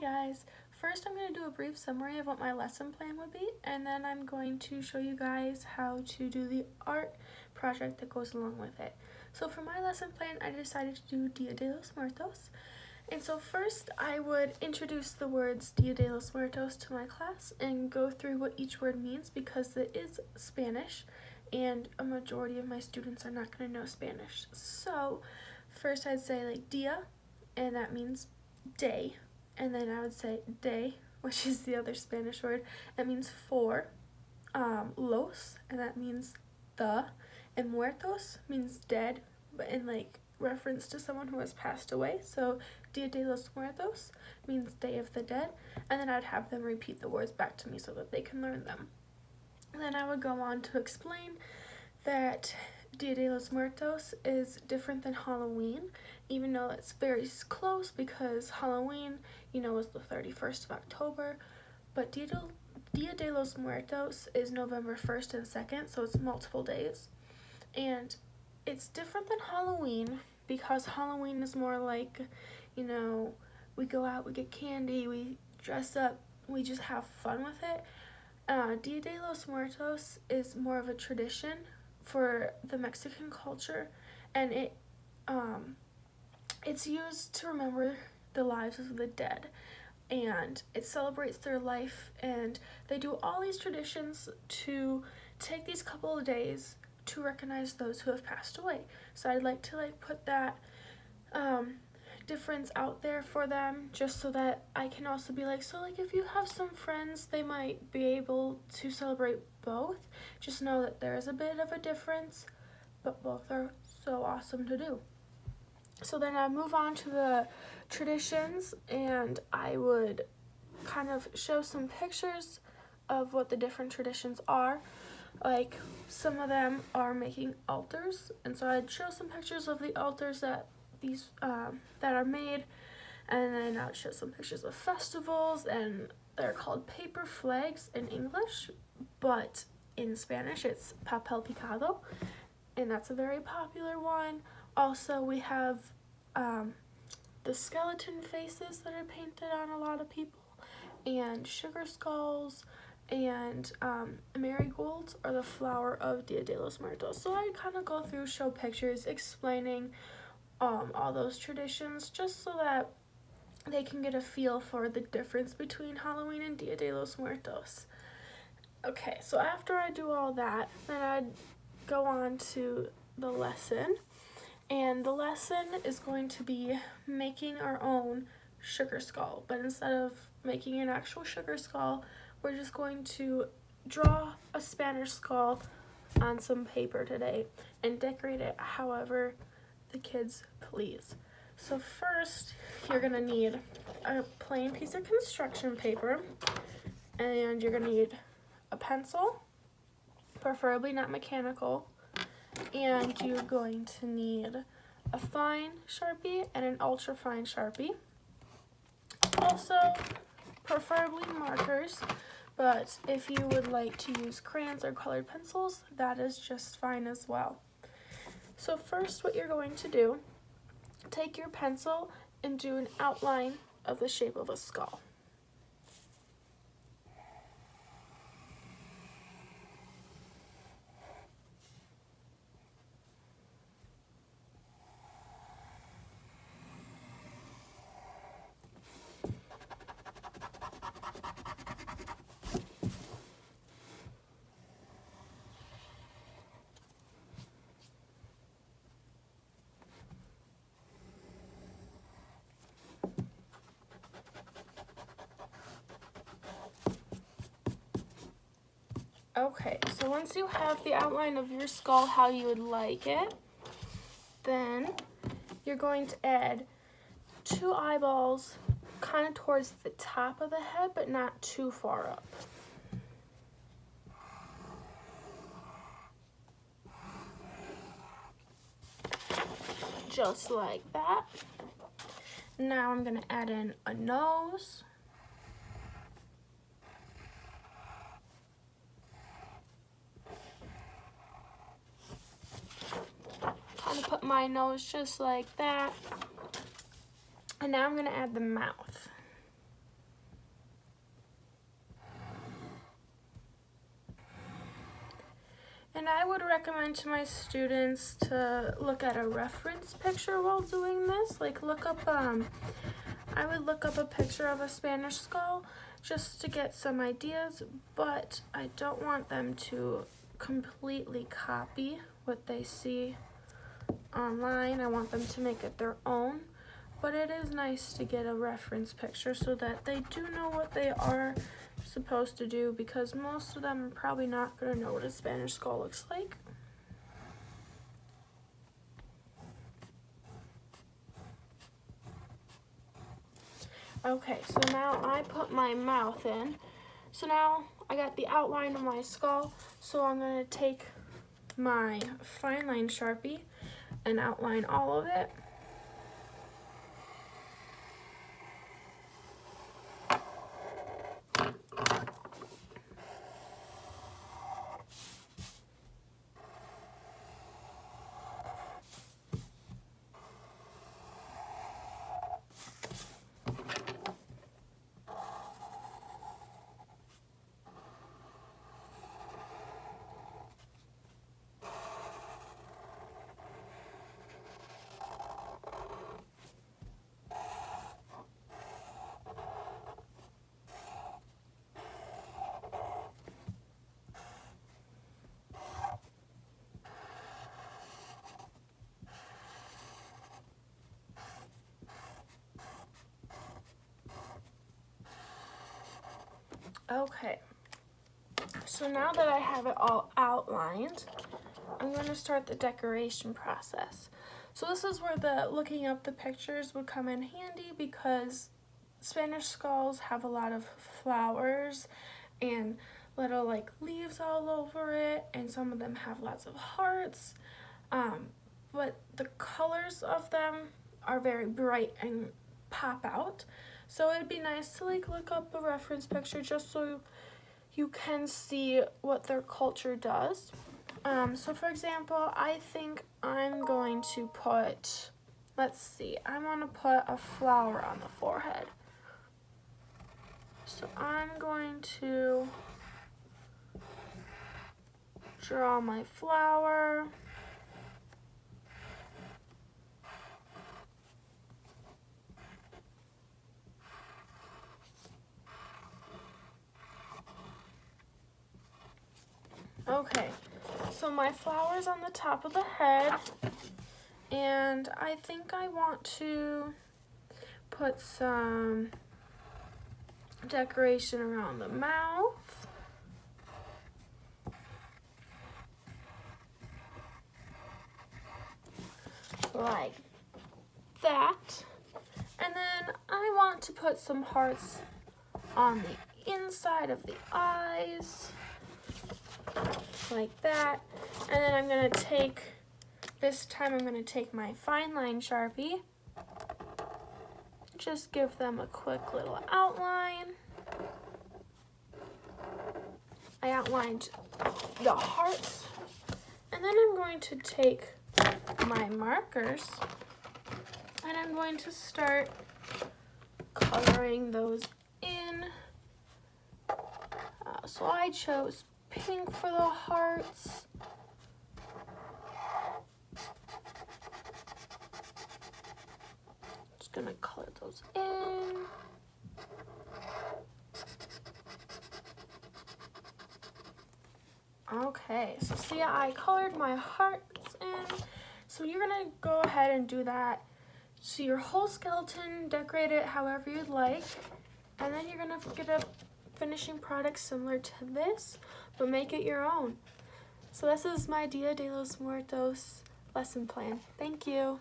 guys, first I'm going to do a brief summary of what my lesson plan would be, and then I'm going to show you guys how to do the art project that goes along with it. So for my lesson plan, I decided to do Dia de los Muertos. And so first I would introduce the words Dia de los Muertos to my class and go through what each word means because it is Spanish and a majority of my students are not going to know Spanish. So first I'd say like dia, and that means day. And then I would say de, which is the other Spanish word. That means for. Los, and that means the. And muertos means dead, but in like reference to someone who has passed away. So Dia de los Muertos means Day of the Dead. And then I'd have them repeat the words back to me so that they can learn them. And then I would go on to explain that Dia de los Muertos is different than Halloween, even though it's very close because Halloween, is the 31st of October, but Dia de los Muertos is November 1st and 2nd, so it's multiple days. And it's different than Halloween because Halloween is more like, we go out, we get candy, we dress up, we just have fun with it. Dia de los Muertos is more of a tradition for the Mexican culture, and it's used to remember the lives of the dead, and it celebrates their life, and they do all these traditions to take these couple of days to recognize those who have passed away. So I'd like to put that difference out there for them, just so that I can also be if you have some friends, they might be able to celebrate both. Just know that there is a bit of a difference, but both are so awesome to do. So then I move on to the traditions, and I would kind of show some pictures of what the different traditions are. Like some of them are making altars, and so I'd show some pictures of the altars that are made, and then I would show some pictures of festivals, and they're called paper flags in English, but in Spanish it's papel picado, and that's a very popular one. Also, we have the skeleton faces that are painted on a lot of people, and sugar skulls, and marigolds are the flower of Dia de los Muertos. So I kind of go through, show pictures, explaining all those traditions, just so that they can get a feel for the difference between Halloween and Dia de los Muertos. Okay, so after I do all that, then I'd go on to the lesson. And the lesson is going to be making our own sugar skull. But instead of making an actual sugar skull, we're just going to draw a Spanish skull on some paper today and decorate it however the kids please. So first, you're going to need a plain piece of construction paper, and you're going to need a pencil, preferably not mechanical, and you're going to need a fine Sharpie and an ultra fine Sharpie. Also, preferably markers, but if you would like to use crayons or colored pencils, that is just fine as well. So first, what you're going to do, take your pencil and do an outline of the shape of a skull. Okay, so once you have the outline of your skull how you would like it, then you're going to add 2 eyeballs kind of towards the top of the head, but not too far up. Just like that. Now I'm going to add in a nose. Put my nose just like that. And now I'm going to add the mouth. And I would recommend to my students to look at a reference picture while doing this. Like look up, I would look up a picture of a Spanish skull just to get some ideas, but I don't want them to completely copy what they see online. I want them to make it their own, but it is nice to get a reference picture so that they do know what they are supposed to do, because most of them are probably not going to know what a Spanish skull looks like. Okay, so now I put my mouth in. So now I got the outline of my skull, so I'm going to take my fine line Sharpie and outline all of it. Okay, so now that I have it all outlined, I'm going to start the decoration process. So this is where the looking up the pictures would come in handy, because Spanish skulls have a lot of flowers and little like leaves all over it, and some of them have lots of hearts, but the colors of them are very bright and pop out. So it'd be nice to like look up a reference picture just so you can see what their culture does. So for example, I think I'm going to put, let's see, I want to put a flower on the forehead. So I'm going to draw my flower. Okay, so my flower's on the top of the head, and I think I want to put some decoration around the mouth. Like that. And then I want to put some hearts on the inside of the eyes. Like that. And then I'm going to take, this time I'm going to take my fine line Sharpie. Just give them a quick little outline. I outlined the hearts. And then I'm going to take my markers and I'm going to start coloring those in. So I chose pink for the hearts. Just gonna color those in. Okay, so see, I colored my hearts in. So you're gonna go ahead and do that. So your whole skeleton, decorate it however you'd like. And then you're gonna get a finishing product similar to this, but make it your own. So this is my Dia de los Muertos lesson plan. Thank you.